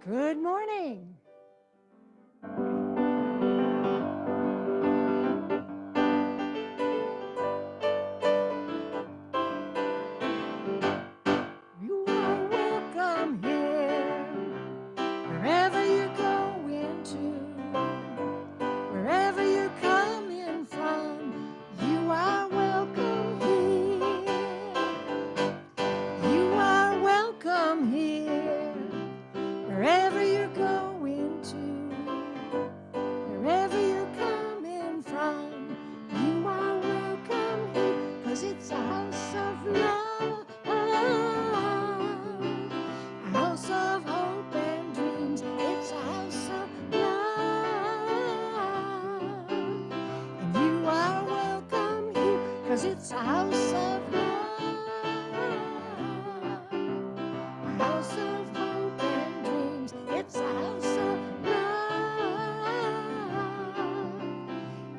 Good morning. You are welcome here, wherever you're going to, wherever you're coming from. You are welcome here. You are welcome here, wherever you're going to, wherever you're coming from. You are welcome here, 'cause it's a house of love, a house of hope and dreams. It's a house of love, and you are welcome here, 'cause it's a house of love, a house of hope and dreams. It's a house of love,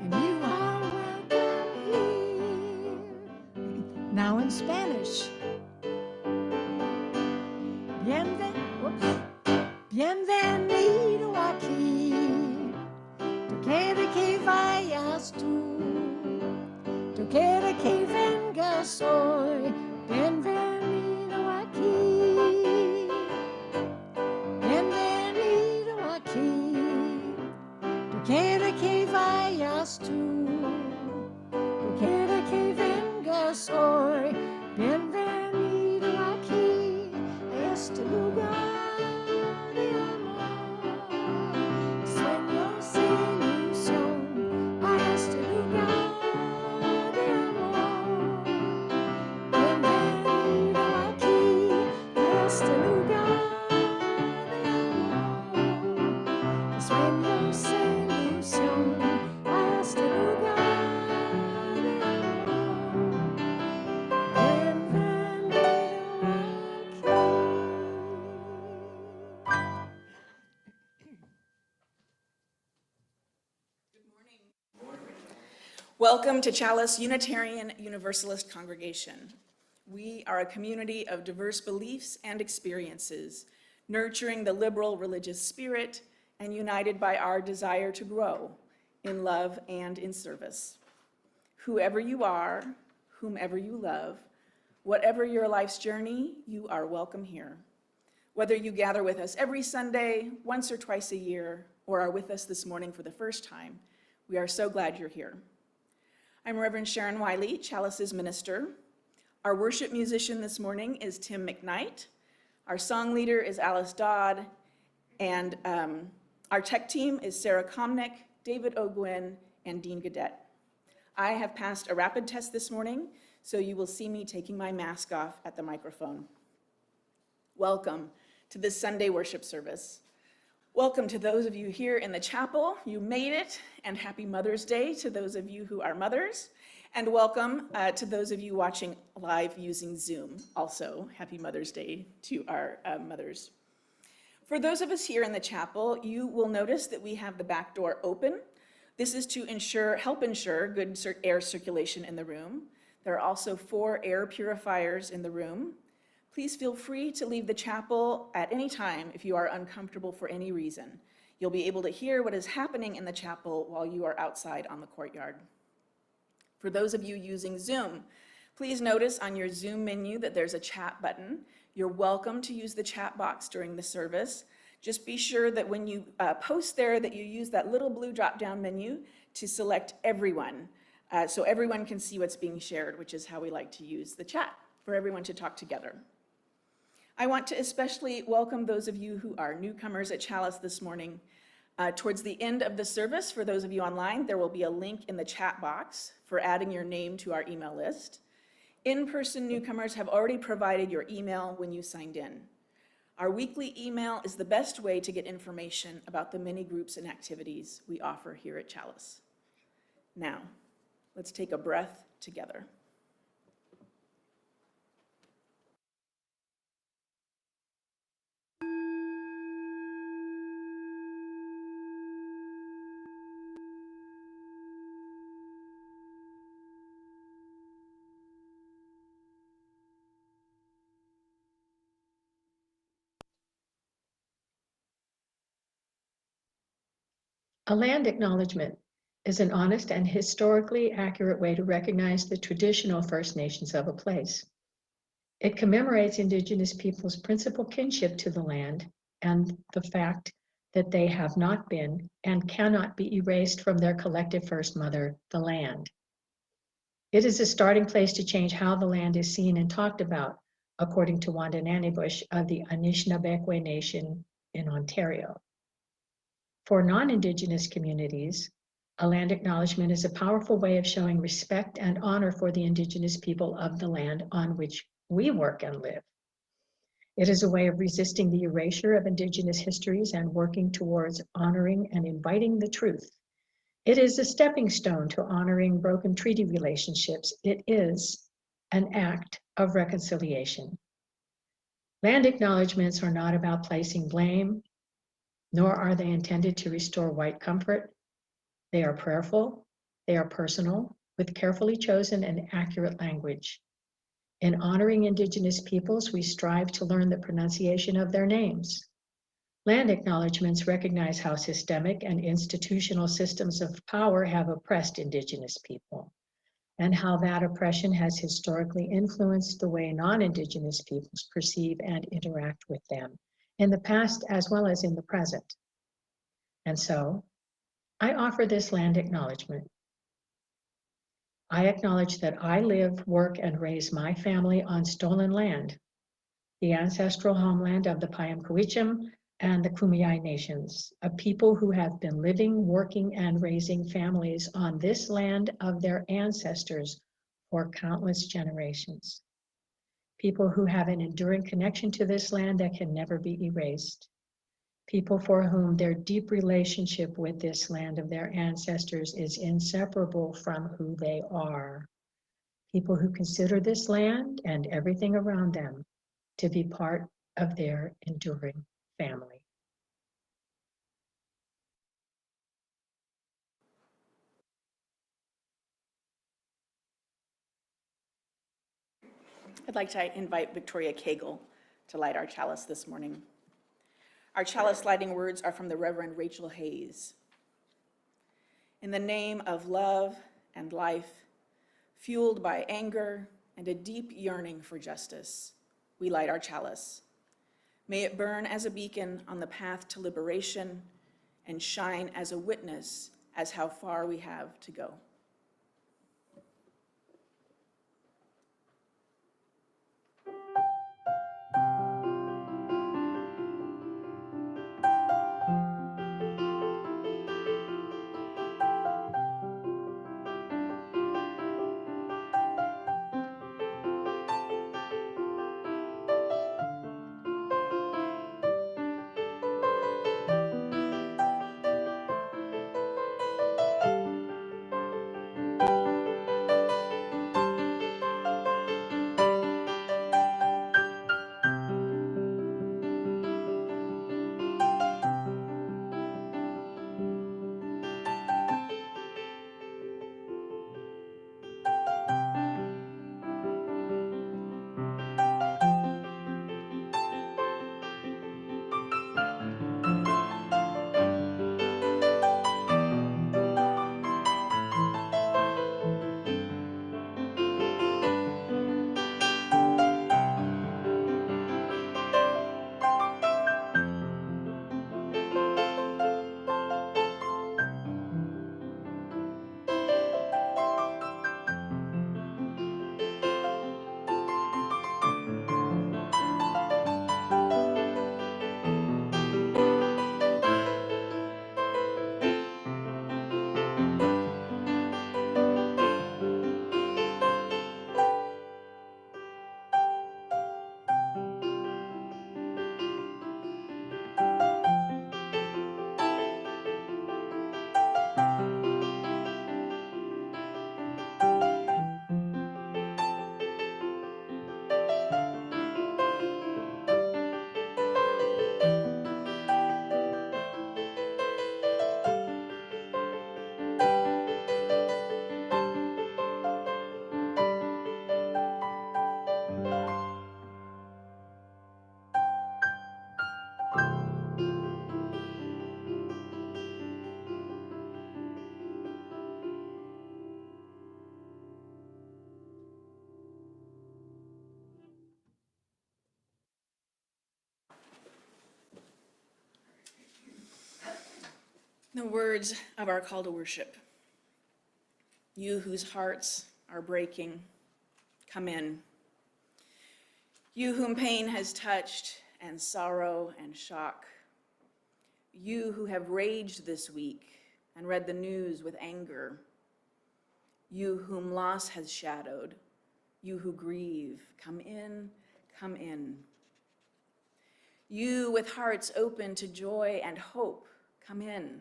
and you are welcome here. Now in Spanish. Bienvenido aquí. Tú quiere que vayas tú, tú quiere que vengas hoy. Bienvenido aquí. Bienvenido aquí. Tú quiere que vayas tú, tú quiere que vengas hoy. Bienvenido aquí a este lugar de amor, sueños e ilusión, a este lugar de amor. Bienvenido aquí a este lugar de amor, sueños e ilusión, a este lugar de amor. Bienvenido Welcome to Chalice Unitarian Universalist Congregation. We are a community of diverse beliefs and experiences, nurturing the liberal religious spirit and united by our desire to grow in love and in service. Whoever you are, whomever you love, whatever your life's journey, you are welcome here. Whether you gather with us every Sunday, once or twice a year, or are with us this morning for the first time, we are so glad you're here. I'm Reverend Sharon Wiley, Chalice's minister. Our worship musician this morning is Tim McKnight. Our song leader is Alice Dodd. And our tech team is Sarah Komnick, David Ogwin, and Dean Gadet. I have passed a rapid test this morning, so you will see me taking my mask off at the microphone. Welcome to this Sunday worship service. Welcome to those of you here in the chapel. You made it, and happy Mother's Day to those of you who are mothers. And welcome to those of you watching live using Zoom. Also, happy Mother's Day to our mothers. For those of us here in the chapel, you will notice that we have the back door open. This is to help ensure good air circulation in the room. There are also 4 air purifiers in the room. Please feel free to leave the chapel at any time if you are uncomfortable for any reason. You'll be able to hear what is happening in the chapel while you are outside on the courtyard. For those of you using Zoom, please notice on your Zoom menu that there's a chat button. You're welcome to use the chat box during the service. Just be sure that when you post there that you use that little blue drop-down menu to select everyone, so everyone can see what's being shared, which is how we like to use the chat, for everyone to talk together. I want to especially welcome those of you who are newcomers at Chalice this morning. Towards the end of the service, for those of you online, there will be a link in the chat box for adding your name to our email list. In-person newcomers have already provided your email when you signed in. Our weekly email is the best way to get information about the many groups and activities we offer here at Chalice. Now, let's take a breath together. A land acknowledgement is an honest and historically accurate way to recognize the traditional First Nations of a place. It commemorates Indigenous peoples' principal kinship to the land and the fact that they have not been and cannot be erased from their collective First Mother, the land. It is a starting place to change how the land is seen and talked about, according to Wanda Nannebush of the Anishinaabe Nation in Ontario. For non-Indigenous communities, a land acknowledgement is a powerful way of showing respect and honor for the Indigenous people of the land on which we work and live. It is a way of resisting the erasure of Indigenous histories and working towards honoring and inviting the truth. It is a stepping stone to honoring broken treaty relationships. It is an act of reconciliation. Land acknowledgements are not about placing blame, nor are they intended to restore white comfort. They are prayerful, they are personal, with carefully chosen and accurate language. In honoring Indigenous peoples, we strive to learn the pronunciation of their names. Land acknowledgements recognize how systemic and institutional systems of power have oppressed Indigenous people, and how that oppression has historically influenced the way non-Indigenous peoples perceive and interact with them, in the past as well as in the present. And so, I offer this land acknowledgement. I acknowledge that I live, work, and raise my family on stolen land, the ancestral homeland of the Piamkouicham and the Kumeyaay nations, a people who have been living, working, and raising families on this land of their ancestors for countless generations. People who have an enduring connection to this land that can never be erased. People for whom their deep relationship with this land of their ancestors is inseparable from who they are. People who consider this land and everything around them to be part of their enduring family. I'd like to invite Victoria Cagle to light our chalice this morning. Our chalice lighting words are from the Reverend Rachel Hayes. In the name of love and life, fueled by anger and a deep yearning for justice, we light our chalice. May it burn as a beacon on the path to liberation and shine as a witness as how far we have to go. The words of our call to worship. You whose hearts are breaking, come in. You whom pain has touched, and sorrow and shock. You who have raged this week and read the news with anger. You whom loss has shadowed. You who grieve, come in, come in. You with hearts open to joy and hope, come in.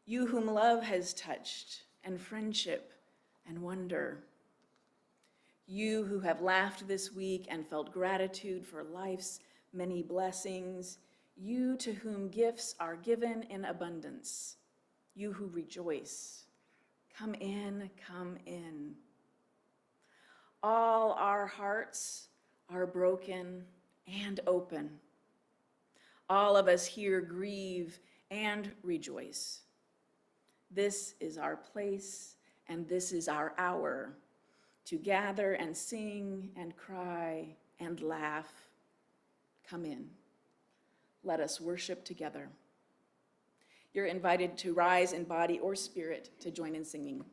You whom love has touched, and friendship and wonder. You who have laughed this week and felt gratitude for life's many blessings. You to whom gifts are given in abundance. You who rejoice, come in, come in. All our hearts are broken and open. All of us here grieve and rejoice. This is our place, and this is our hour to gather and sing and cry and laugh. Come in. Let us worship together. You're invited to rise in body or spirit to join in singing.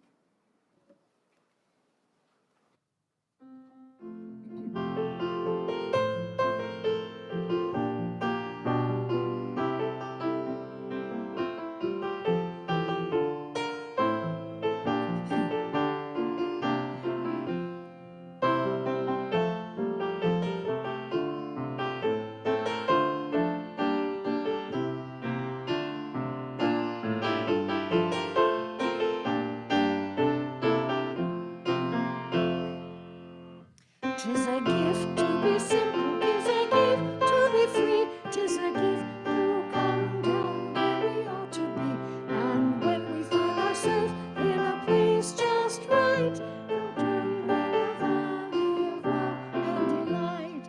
Tis a gift to be simple, tis a gift to be free, tis a gift to come down where we ought to be. And when we find ourselves in a place just right, no turning in a valley of love and delight.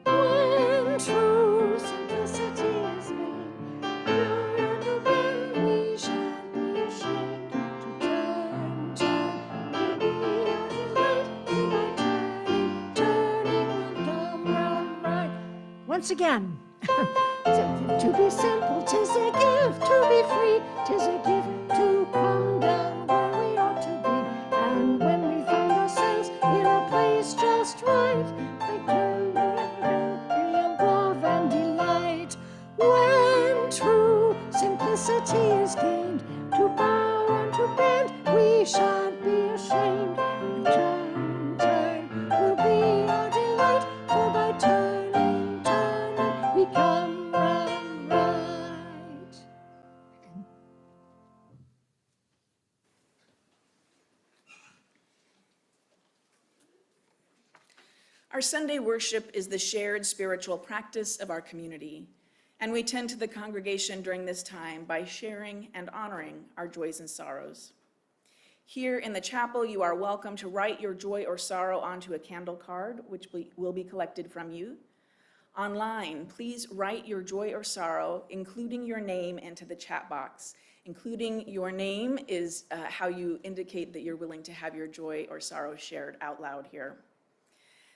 When true simplicity is made, pure and open, we shan't be ashamed to turn, will be our delight. Once again. To be simple, 'tis a gift to be free, 'tis a gift to come down where we ought to be. And when we find ourselves in a place just right, make turn in love and delight. When true simplicity is gained, to bow and to bend, we shan't be ashamed. And turn will be our delight, for by turning we come round right. Our Sunday worship is the shared spiritual practice of our community, and we tend to the congregation during this time by sharing and honoring our joys and sorrows. Here in the chapel, you are welcome to write your joy or sorrow onto a candle card, which will be collected from you. Online, please write your joy or sorrow, including your name, into the chat box. Including your name is how you indicate that you're willing to have your joy or sorrow shared out loud here.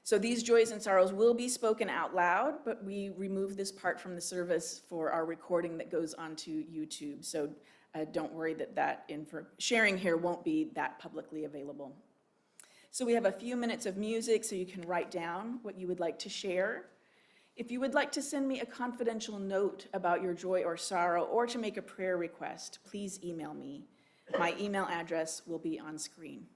So these joys and sorrows will be spoken out loud, but we remove this part from the service for our recording that goes onto YouTube. So don't worry that sharing here won't be that publicly available. So we have a few minutes of music so you can write down what you would like to share. If you would like to send me a confidential note about your joy or sorrow, or to make a prayer request, please email me. My email address will be on screen.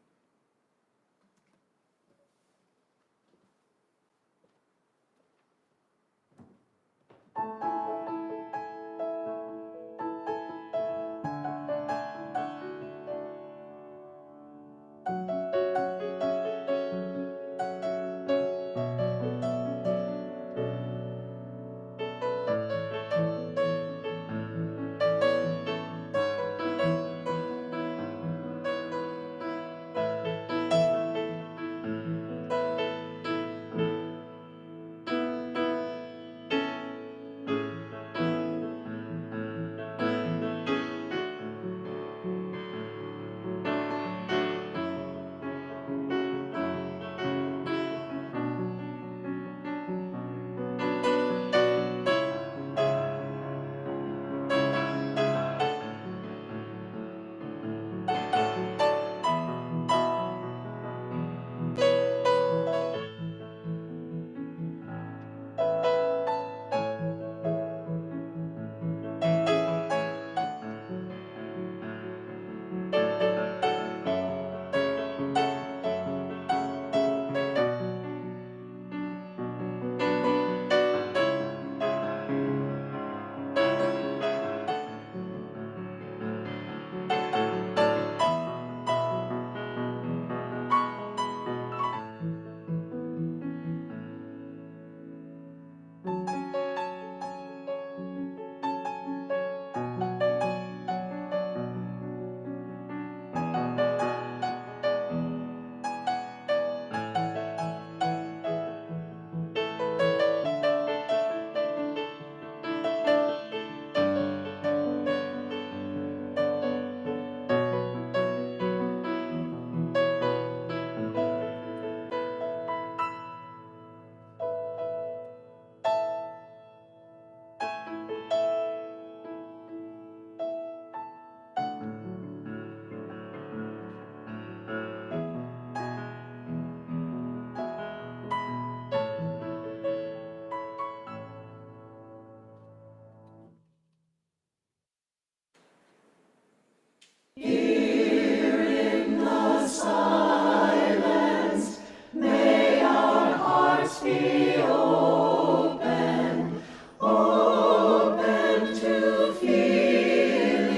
must be open, open to feeling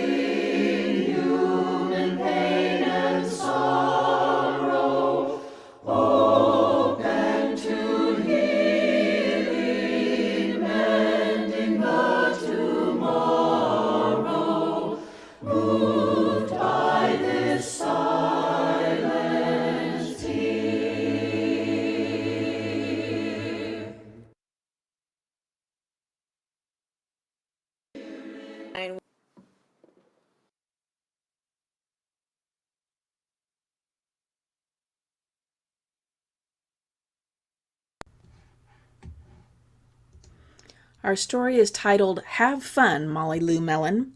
human pain and sorrow, open to healing, mending the tomorrow, moved by this silent tear. And our story is titled Have Fun, Molly Lou Mellon,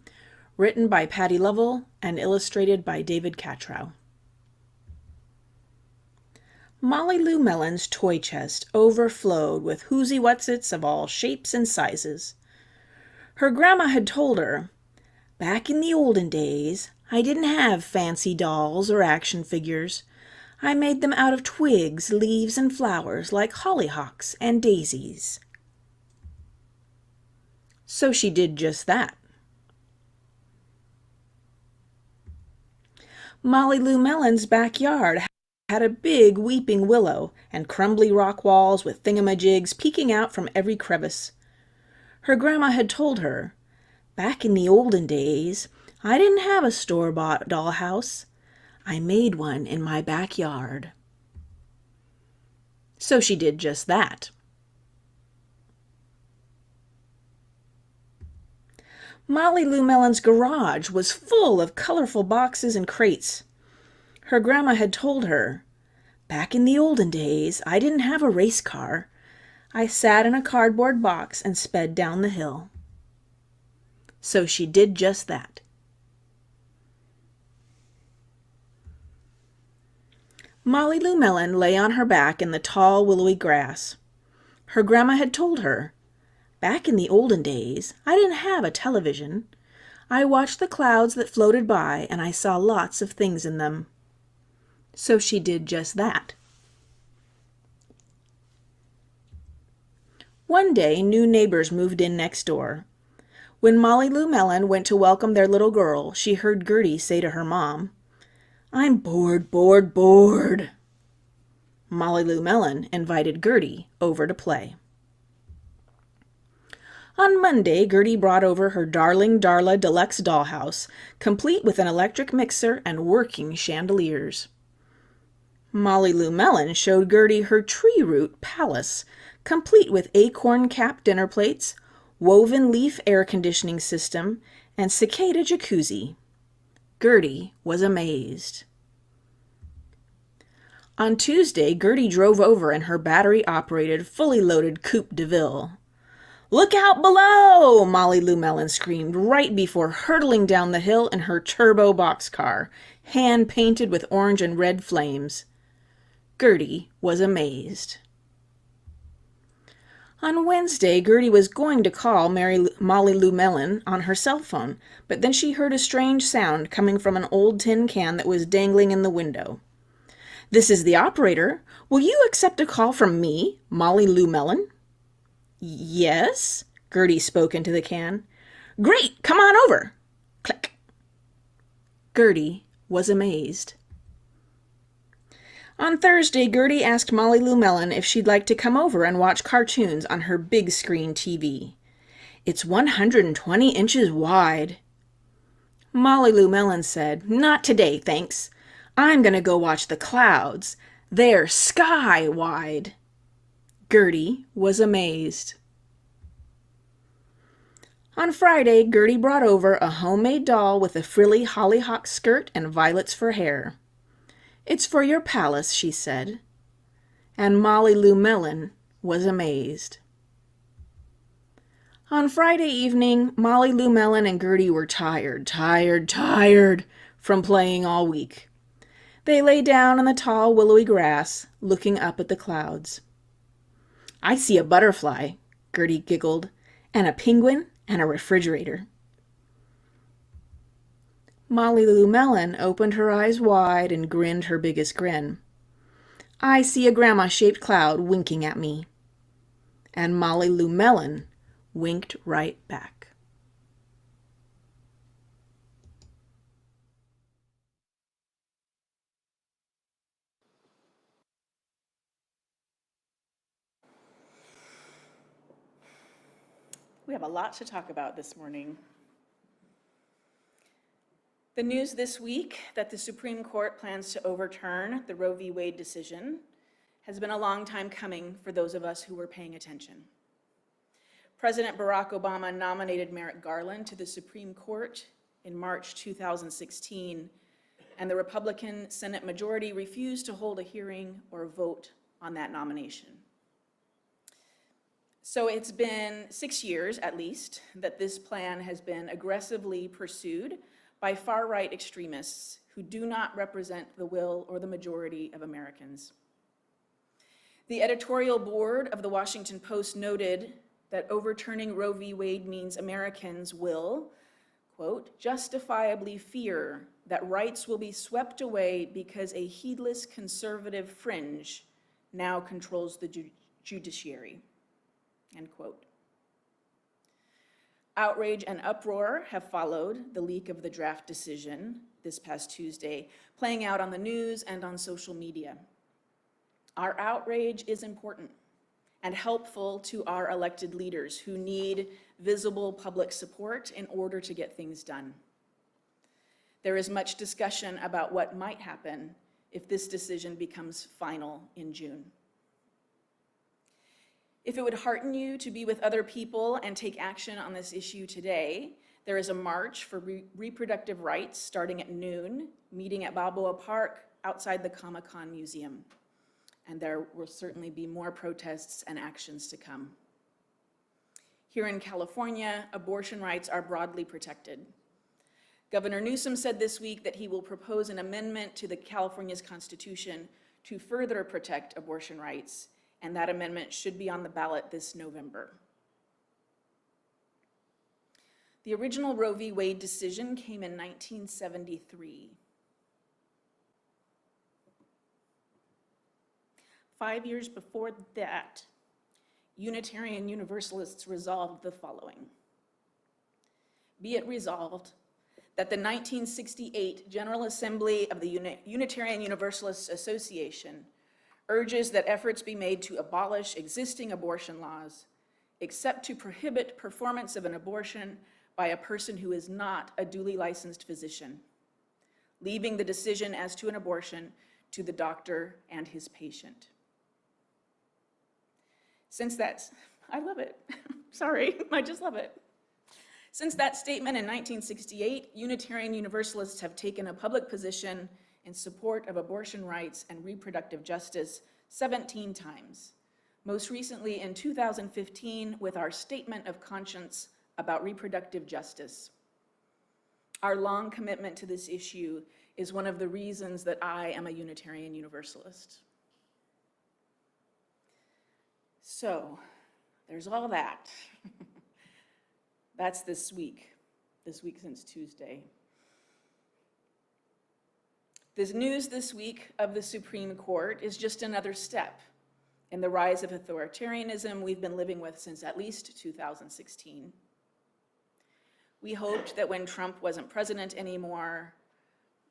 written by Patty Lovell and illustrated by David Catrow. Molly Lou Mellon's toy chest overflowed with whoozy-whatsits of all shapes and sizes. Her grandma had told her, "Back in the olden days, I didn't have fancy dolls or action figures. I made them out of twigs, leaves, and flowers like hollyhocks and daisies." So she did just that. Molly Lou Mellon's backyard had a big weeping willow and crumbly rock walls with thingamajigs peeking out from every crevice. Her grandma had told her, "Back in the olden days, I didn't have a store-bought dollhouse. I made one in my backyard." So she did just that. Molly Lou Mellon's garage was full of colorful boxes and crates. Her grandma had told her, "Back in the olden days, I didn't have a race car. I sat in a cardboard box and sped down the hill." So she did just that. Molly Lou Mellon lay on her back in the tall, willowy grass. Her grandma had told her, "Back in the olden days, I didn't have a television. I watched the clouds that floated by, and I saw lots of things in them." So she did just that. One day, new neighbors moved in next door. When Molly Lou Mellon went to welcome their little girl, she heard Gertie say to her mom, "I'm bored, bored, bored." Molly Lou Mellon invited Gertie over to play. On Monday, Gertie brought over her darling Darla Deluxe dollhouse, complete with an electric mixer and working chandeliers. Molly Lou Mellon showed Gertie her tree root palace, complete with acorn cap dinner plates, woven leaf air conditioning system, and cicada jacuzzi. Gertie was amazed. On Tuesday, Gertie drove over in her battery-operated, fully loaded Coupe de Ville. "Look out below!" Molly Lou Mellon screamed right before hurtling down the hill in her turbo boxcar, hand-painted with orange and red flames. Gertie was amazed. On Wednesday, Gertie was going to call Molly Lou Mellon on her cell phone, but then she heard a strange sound coming from an old tin can that was dangling in the window. "This is the operator. Will you accept a call from me, Molly Lou Mellon?" "Yes," Gertie spoke into the can. "Great, come on over." Click. Gertie was amazed. On Thursday, Gertie asked Molly Lou Mellon if she'd like to come over and watch cartoons on her big screen TV. "It's 120 inches wide." Molly Lou Mellon said, "Not today, thanks. I'm going to go watch the clouds. They're sky wide." Gertie was amazed. On Friday, Gertie brought over a homemade doll with a frilly hollyhock skirt and violets for hair. "It's for your palace," she said. And Molly Lou Mellon was amazed. On Friday evening, Molly Lou Mellon and Gertie were tired from playing all week. They lay down on the tall, willowy grass, looking up at the clouds. "I see a butterfly," Gertie giggled, "and a penguin and a refrigerator." Molly Lou Mellon opened her eyes wide and grinned her biggest grin. I see a grandma-shaped cloud winking at me. And Molly Lou Mellon winked right back. We have a lot to talk about this morning. The news this week that the Supreme Court plans to overturn the Roe v. Wade decision has been a long time coming for those of us who were paying attention. President Barack Obama nominated Merrick Garland to the Supreme Court in March 2016, and the Republican Senate majority refused to hold a hearing or vote on that nomination. So it's been 6 years, at least, that this plan has been aggressively pursued by far-right extremists who do not represent the will or the majority of Americans. The editorial board of the Washington Post noted that overturning Roe v. Wade means Americans will, quote, justifiably fear that rights will be swept away because a heedless conservative fringe now controls the judiciary, end quote. Outrage and uproar have followed the leak of the draft decision this past Tuesday, playing out on the news and on social media. Our outrage is important and helpful to our elected leaders who need visible public support in order to get things done. There is much discussion about what might happen if this decision becomes final in June. If it would hearten you to be with other people and take action on this issue today, there is a march for reproductive rights starting at noon, meeting at Balboa Park outside the Comic-Con Museum. And there will certainly be more protests and actions to come. Here in California, abortion rights are broadly protected. Governor Newsom said this week that he will propose an amendment to California's Constitution to further protect abortion rights, and that amendment should be on the ballot this November. The original Roe v. Wade decision came in 1973. 5 years before that, Unitarian Universalists resolved the following. Be it resolved that the 1968 General Assembly of the Unitarian Universalists Association urges that efforts be made to abolish existing abortion laws, except to prohibit performance of an abortion by a person who is not a duly licensed physician, leaving the decision as to an abortion to the doctor and his patient. Since that's, I love it. Sorry, I just love it. Since that statement in 1968, Unitarian Universalists have taken a public position in support of abortion rights and reproductive justice 17 times, most recently in 2015 with our Statement of Conscience about reproductive justice. Our long commitment to this issue is one of the reasons that I am a Unitarian Universalist. So, there's all that. That's this week since Tuesday. This news this week of the Supreme Court is just another step in the rise of authoritarianism we've been living with since at least 2016. We hoped that when Trump wasn't president anymore,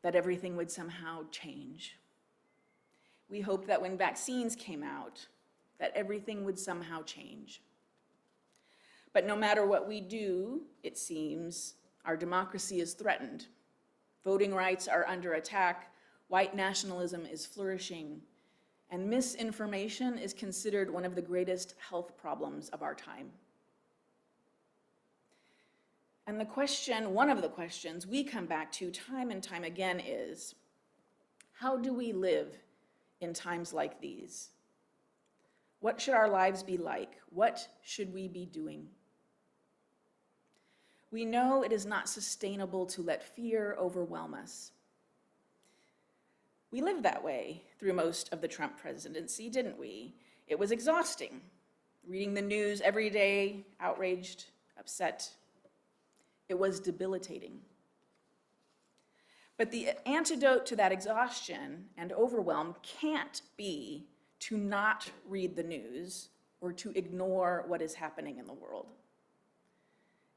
that everything would somehow change. We hoped that when vaccines came out, that everything would somehow change. But no matter what we do, it seems, our democracy is threatened. Voting rights are under attack, white nationalism is flourishing, and misinformation is considered one of the greatest health problems of our time. And the question, one of the questions we come back to time and time again is, how do we live in times like these? What should our lives be like? What should we be doing? We know it is not sustainable to let fear overwhelm us. We lived that way through most of the Trump presidency, didn't we? It was exhausting, reading the news every day, outraged, upset. It was debilitating. But the antidote to that exhaustion and overwhelm can't be to not read the news or to ignore what is happening in the world.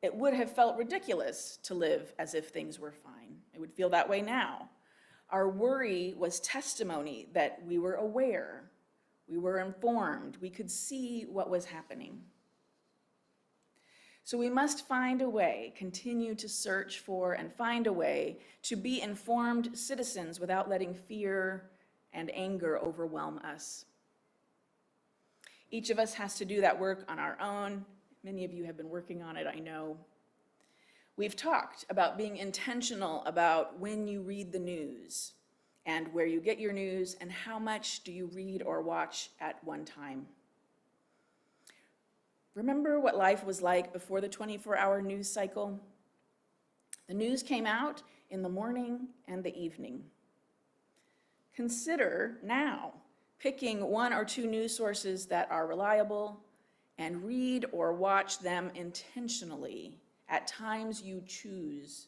It would have felt ridiculous to live as if things were fine. It would feel that way now. Our worry was testimony that we were aware, we were informed, we could see what was happening. So we must find a way, continue to search for and find a way to be informed citizens without letting fear and anger overwhelm us. Each of us has to do that work on our own. Many of you have been working on it, I know. We've talked about being intentional about when you read the news and where you get your news and how much do you read or watch at one time. Remember what life was like before the 24-hour news cycle? The news came out in the morning and the evening. Consider now picking one or two news sources that are reliable and read or watch them intentionally at times you choose.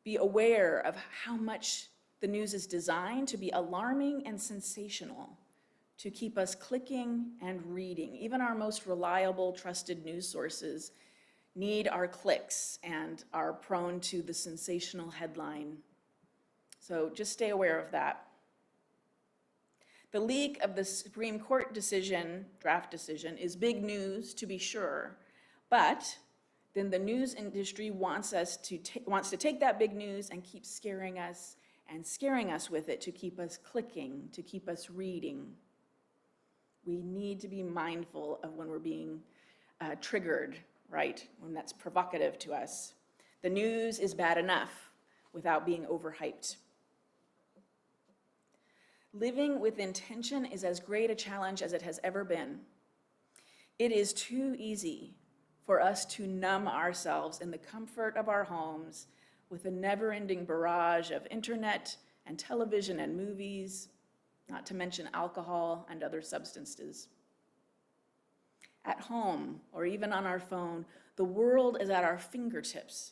Be aware of how much the news is designed to be alarming and sensational, to keep us clicking and reading. Even our most reliable, trusted news sources need our clicks and are prone to the sensational headline. So just stay aware of that. The leak of the Supreme Court decision, draft decision, is big news to be sure, but then the news industry wants to take that big news and keep scaring us with it to keep us clicking, to keep us reading. We need to be mindful of when we're being triggered, right? When that's provocative to us. The news is bad enough without being overhyped. Living with intention is as great a challenge as it has ever been. It is too easy for us to numb ourselves in the comfort of our homes with a never-ending barrage of internet and television and movies, not to mention alcohol and other substances. At home, or even on our phone, the world is at our fingertips.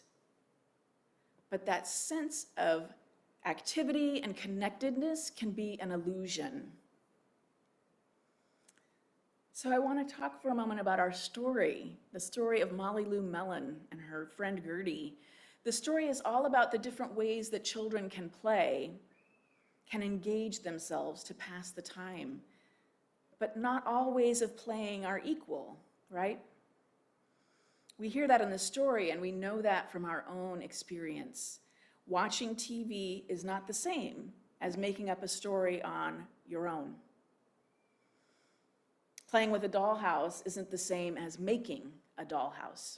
But that sense of activity and connectedness can be an illusion. So I want to talk for a moment about our story, the story of Molly Lou Mellon and her friend Gertie. The story is all about the different ways that children can play, can engage themselves to pass the time. But not all ways of playing are equal, right? We hear that in the story, and we know that from our own experience. Watching TV is not the same as making up a story on your own. Playing with a dollhouse isn't the same as making a dollhouse.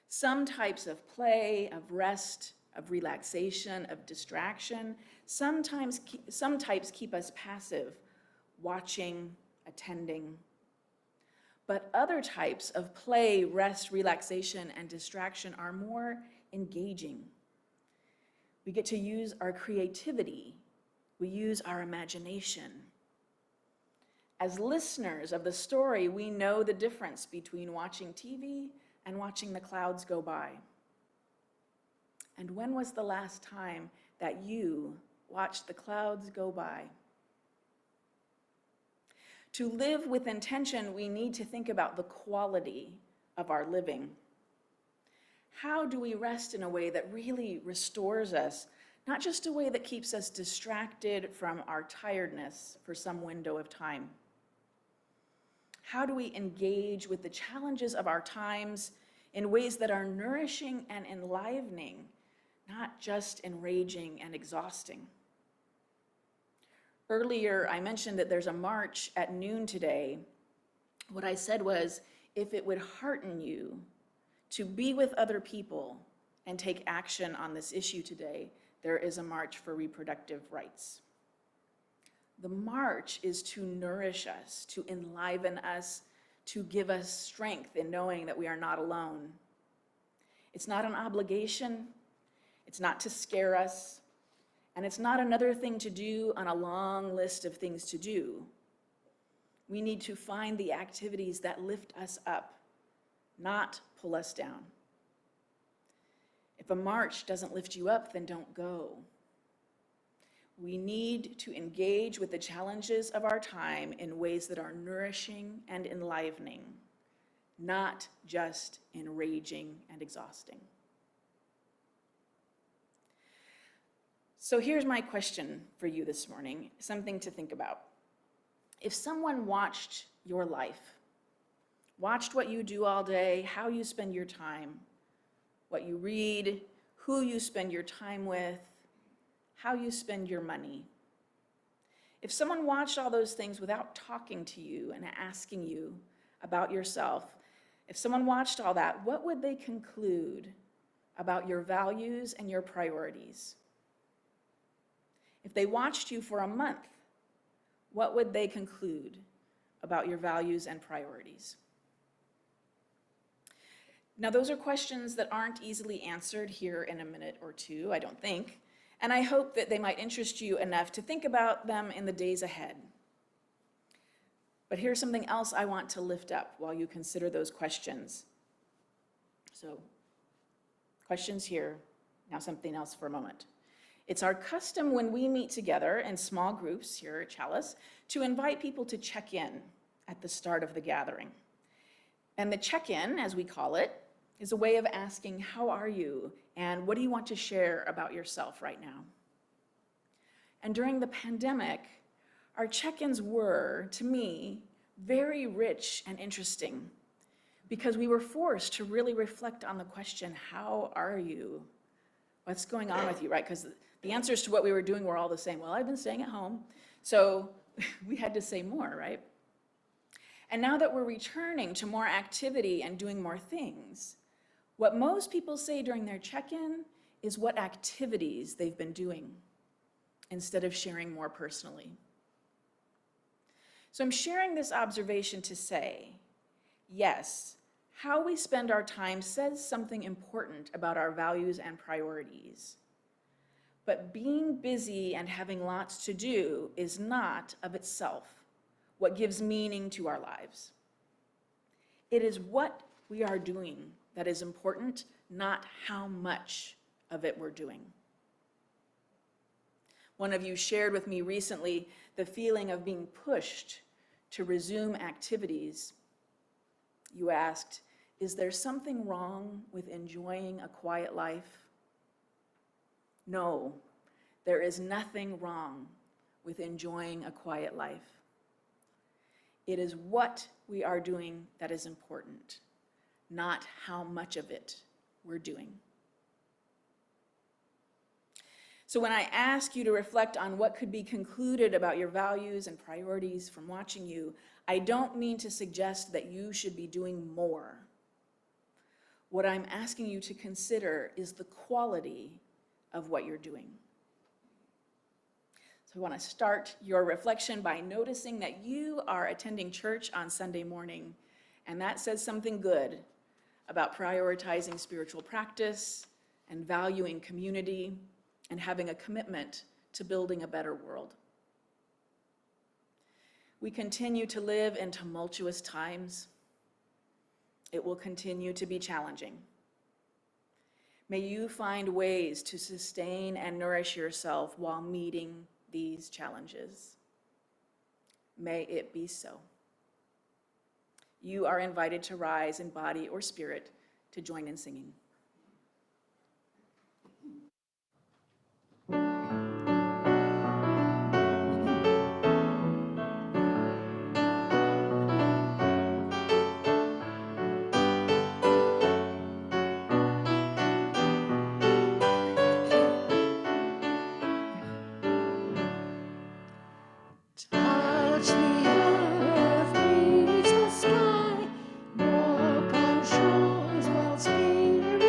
Some types of play, of rest, of relaxation, of distraction, some types keep us passive, watching, attending. But other types of play, rest, relaxation, and distraction are more engaging. We get to use our creativity. We use our imagination. As listeners of the story, we know the difference between watching TV and watching the clouds go by. And when was the last time that you watched the clouds go by? To live with intention, we need to think about the quality of our living. How do we rest in a way that really restores us, not just a way that keeps us distracted from our tiredness for some window of time? How do we engage with the challenges of our times in ways that are nourishing and enlivening, not just enraging and exhausting? Earlier, I mentioned that there's a march at noon today. What I said was, if it would hearten you to be with other people and take action on this issue today, there is a march for reproductive rights. The march is to nourish us, to enliven us, to give us strength in knowing that we are not alone. It's not an obligation, it's not to scare us, and it's not another thing to do on a long list of things to do. We need to find the activities that lift us up, not pull us down. If a march doesn't lift you up, then don't go. We need to engage with the challenges of our time in ways that are nourishing and enlivening, not just enraging and exhausting. So here's my question for you this morning, something to think about. If someone watched your life, watched what you do all day, how you spend your time, what you read, who you spend your time with, how you spend your money. If someone watched all those things without talking to you and asking you about yourself, if someone watched all that, what would they conclude about your values and your priorities? If they watched you for a month, what would they conclude about your values and priorities? Now, those are questions that aren't easily answered here in a minute or two, I don't think, and I hope that they might interest you enough to think about them in the days ahead. But here's something else I want to lift up while you consider those questions. So, questions here, now something else for a moment. It's our custom when we meet together in small groups here at Chalice to invite people to check in at the start of the gathering. And the check-in, as we call it, is a way of asking, how are you? And what do you want to share about yourself right now? And during the pandemic, our check-ins were, to me, very rich and interesting because we were forced to really reflect on the question, how are you? What's going on with you, right? Because the answers to what we were doing were all the same. Well, I've been staying at home. So we had to say more, right? And now that we're returning to more activity and doing more things, what most people say during their check-in is what activities they've been doing instead of sharing more personally. So I'm sharing this observation to say, yes, how we spend our time says something important about our values and priorities. But being busy and having lots to do is not of itself what gives meaning to our lives. It is what we are doing that is important, not how much of it we're doing. One of you shared with me recently the feeling of being pushed to resume activities. You asked, is there something wrong with enjoying a quiet life? No, there is nothing wrong with enjoying a quiet life. It is what we are doing that is important, not how much of it we're doing. So when I ask you to reflect on what could be concluded about your values and priorities from watching you, I don't mean to suggest that you should be doing more. What I'm asking you to consider is the quality of what you're doing. So I want to start your reflection by noticing that you are attending church on Sunday morning, and that says something good about prioritizing spiritual practice and valuing community and having a commitment to building a better world. We continue to live in tumultuous times. It will continue to be challenging. May you find ways to sustain and nourish yourself while meeting these challenges. May it be so. You are invited to rise in body or spirit to join in singing. Touch the earth, reach the sky, walk on shores while spirit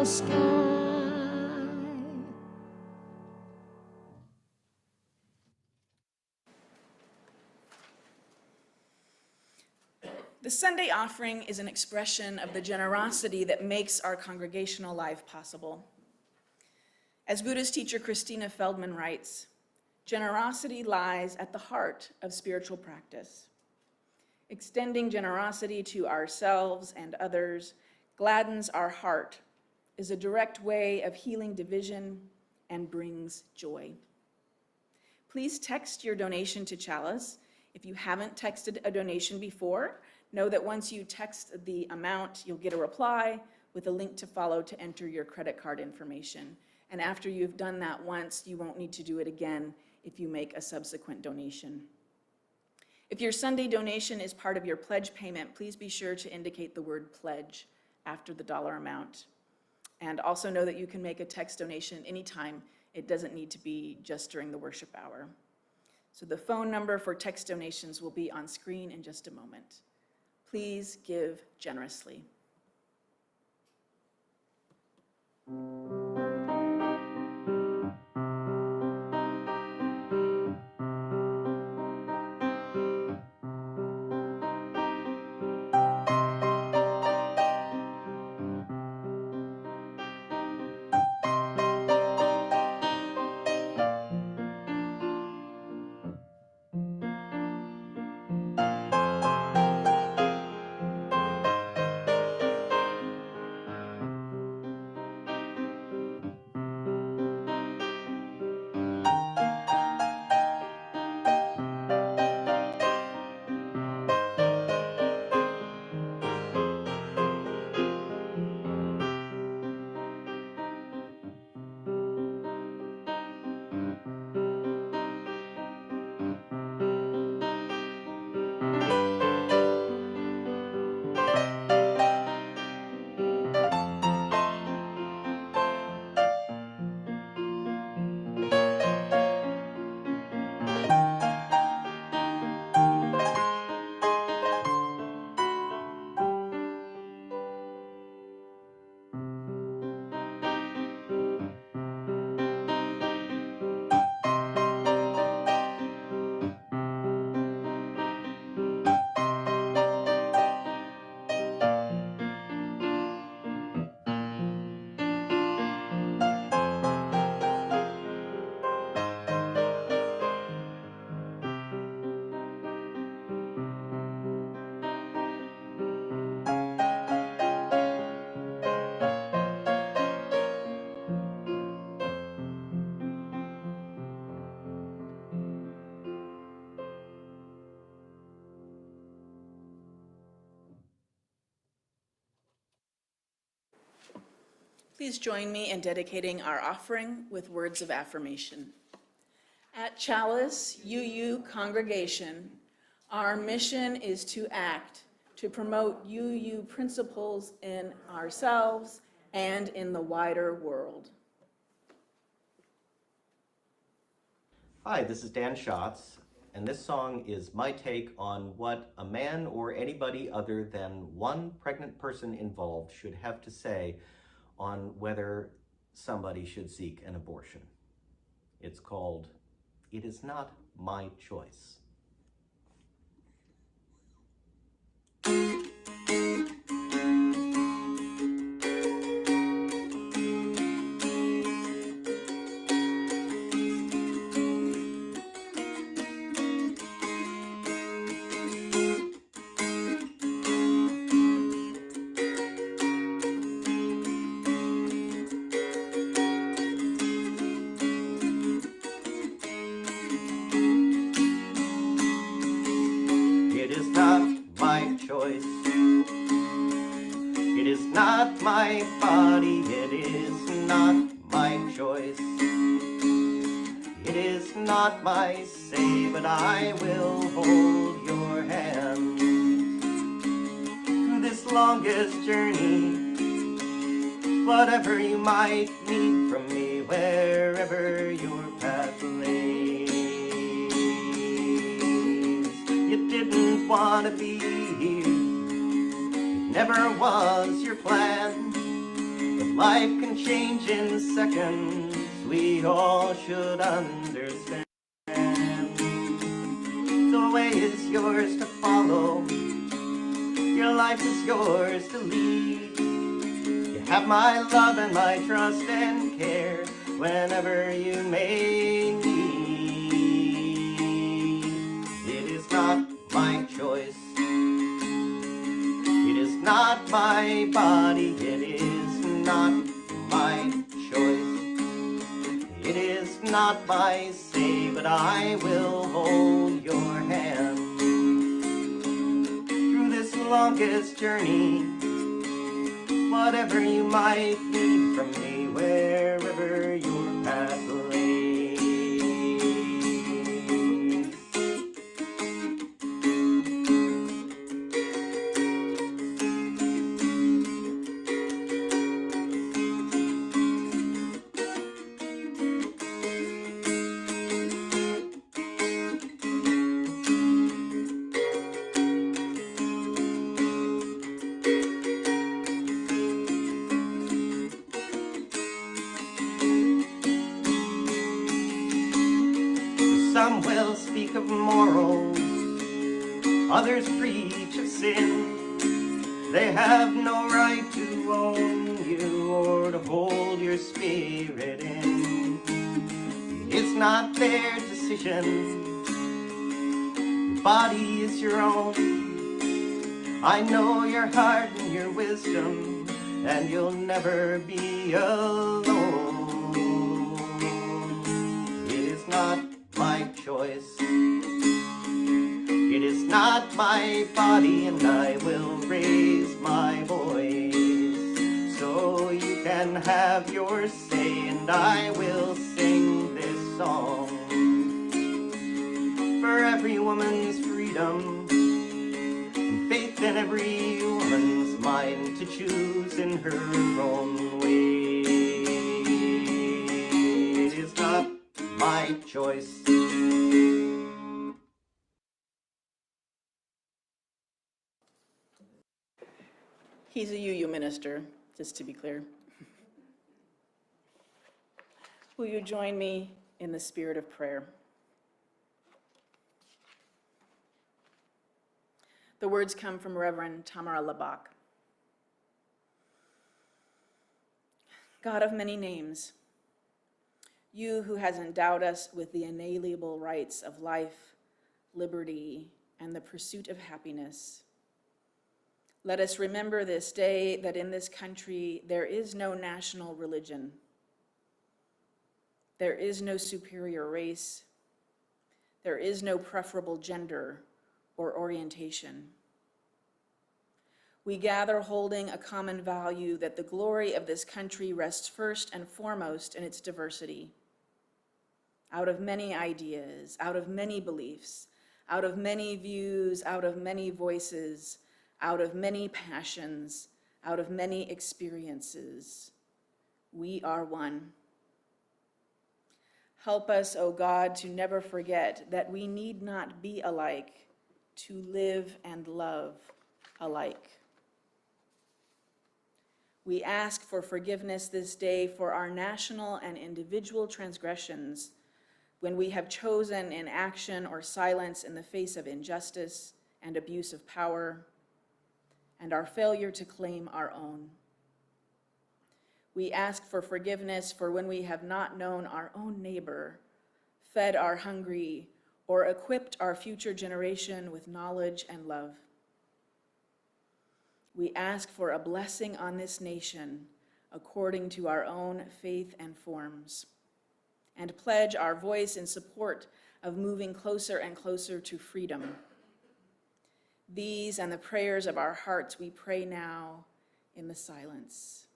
the sky. The Sunday offering is an expression of the generosity that makes our congregational life possible. As Buddhist teacher Christina Feldman writes, generosity lies at the heart of spiritual practice. Extending generosity to ourselves and others gladdens our heart, is a direct way of healing division, and brings joy. Please text your donation to Chalice. If you haven't texted a donation before, know that once you text the amount, you'll get a reply with a link to follow to enter your credit card information. And after you've done that once, you won't need to do it again if you make a subsequent donation. If your Sunday donation is part of your pledge payment, please be sure to indicate the word pledge after the dollar amount. And also know that you can make a text donation anytime. It doesn't need to be just during the worship hour. So the phone number for text donations will be on screen in just a moment. Please give generously. Please join me in dedicating our offering with words of affirmation. At Chalice UU Congregation, our mission is to act, to promote UU principles in ourselves and in the wider world. Hi, this is Dan Schatz, and this song is my take on what a man or anybody other than one pregnant person involved should have to say on whether somebody should seek an abortion. It's called, "It Is Not My Choice." It is not my body, it is not my choice. It is not my say, but I will hold your hand through this longest journey. Whatever you might need from me, wherever your path lays. You didn't want to be here, it never was your plan, but Life can change in seconds, we all should understand. The way is yours to follow, your life is yours to lead. You have my love and my trust and care whenever you may need. It is not my choice, it is not my body, it is not my choice. It is not my say, but I will hold your hand through this longest journey. Whatever you might need from me, wherever your path lays. Some will speak of morals, others preach of sin. They have no right to own you or to hold your spirit in. It's not their decision, your body is your own. I know your heart and your wisdom, and you'll never be alone. It is not my choice, it is not my body, and I will raise my voice so you can have your say, and I will sing this song for every woman's freedom and faith in every woman's mind to choose in her own way. It is not my choice. He's a UU minister, just to be clear. Will you join me in the spirit of prayer? The words come from Reverend Tamara Labak. God of many names, you who has endowed us with the inalienable rights of life, liberty, and the pursuit of happiness, let us remember this day that in this country there is no national religion. There is no superior race. There is no preferable gender or orientation. We gather holding a common value that the glory of this country rests first and foremost in its diversity. Out of many ideas, out of many beliefs, out of many views, out of many voices, out of many passions, out of many experiences, we are one. Help us, O God, to never forget that we need not be alike to live and love alike. We ask for forgiveness this day for our national and individual transgressions when we have chosen inaction or silence in the face of injustice and abuse of power, and our failure to claim our own. We ask for forgiveness for when we have not known our own neighbor, fed our hungry, or equipped our future generation with knowledge and love. We ask for a blessing on this nation according to our own faith and forms, and pledge our voice in support of moving closer and closer to freedom. These and the prayers of our hearts we pray now in the silence.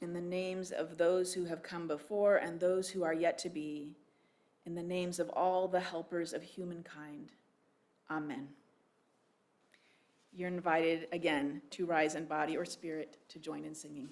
In the names of those who have come before and those who are yet to be, in the names of all the helpers of humankind. Amen. You're invited again to rise in body or spirit to join in singing.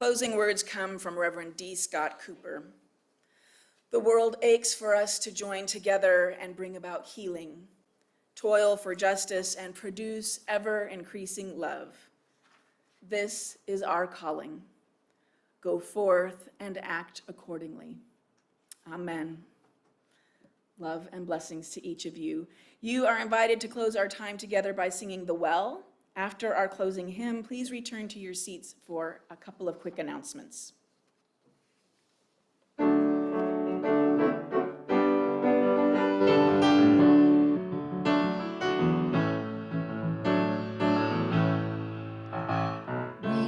Closing words come from Reverend D. Scott Cooper. The world aches for us to join together and bring about healing, toil for justice, and produce ever-increasing love. This is our calling. Go forth and act accordingly. Amen. Love and blessings to each of you. You are invited to close our time together by singing The Well. After our closing hymn, please return to your seats for a couple of quick announcements. We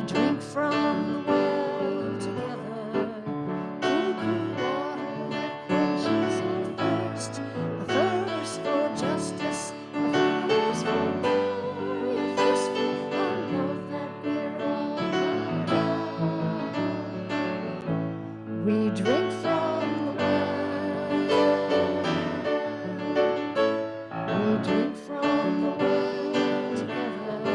drink from the well together, cool, cool water that quenches our thirst, a thirst for justice, a thirst for glory, a thirst for our love that we're all part of. We drink from the well. We drink from the well together.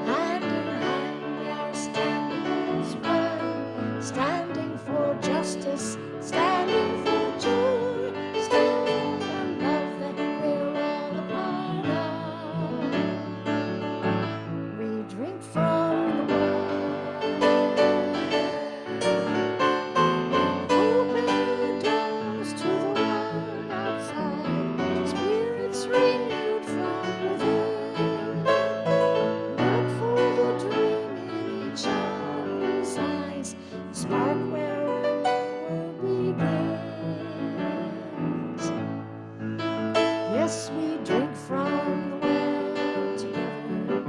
Hand in hand we are standing as one, standing for justice, standing for joy, standing for love that we're all a part of. We drink from the well. Open the doors to the world outside, spirits renewed from within. Look for the dream in each other's eyes, the spark where our world begins. Yes, we drink from the well together.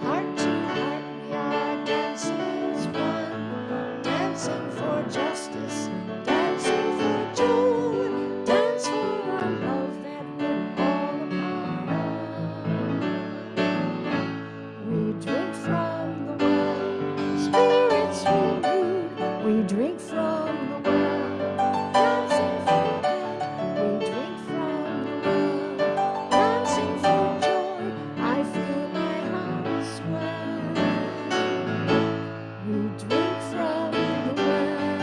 Heart to heart we are dancing as one, dancing for justice, dancing for joy, dance for our love that we're all a part of. We drink from the well, spirits renewed. We drink from the well, dancing for God. We drink from the well, dancing for joy. I feel my heart swell. We drink from the well.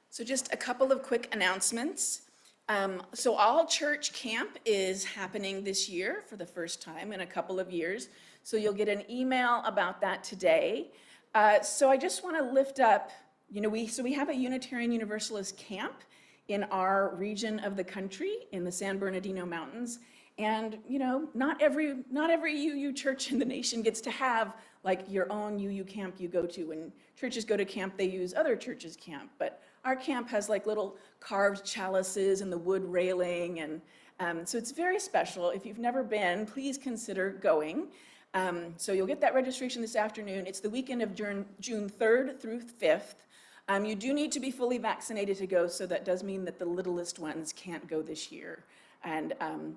So just a couple of quick announcements. So All Church Camp is happening this year for the first time in a couple of years. So you'll get an email about that today. So I just want to lift up, we have a Unitarian Universalist camp in our region of the country in the San Bernardino Mountains. And, not every UU church in the nation gets to have like your own UU camp you go to. When churches go to camp, they use other churches' camp. But our camp has like little carved chalices and the wood railing. And so it's very special. If you've never been, please consider going. So you'll get that registration this afternoon. It's the weekend of June 3rd through 5th. You do need to be fully vaccinated to go, so that does mean that the littlest ones can't go this year. And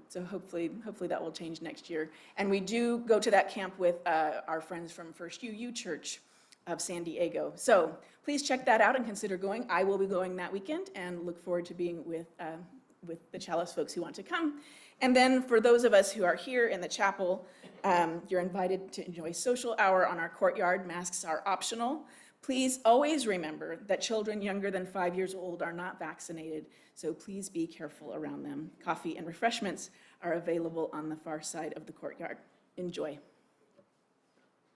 so hopefully that will change next year. And we do go to that camp with our friends from First UU Church of San Diego. So please check that out and consider going. I will be going that weekend and look forward to being with the Chalice folks who want to come. And then for those of us who are here in the chapel, you're invited to enjoy social hour on our courtyard. Masks are optional. Please always remember that children younger than 5 years old are not vaccinated, so please be careful around them. Coffee and refreshments are available on the far side of the courtyard. Enjoy.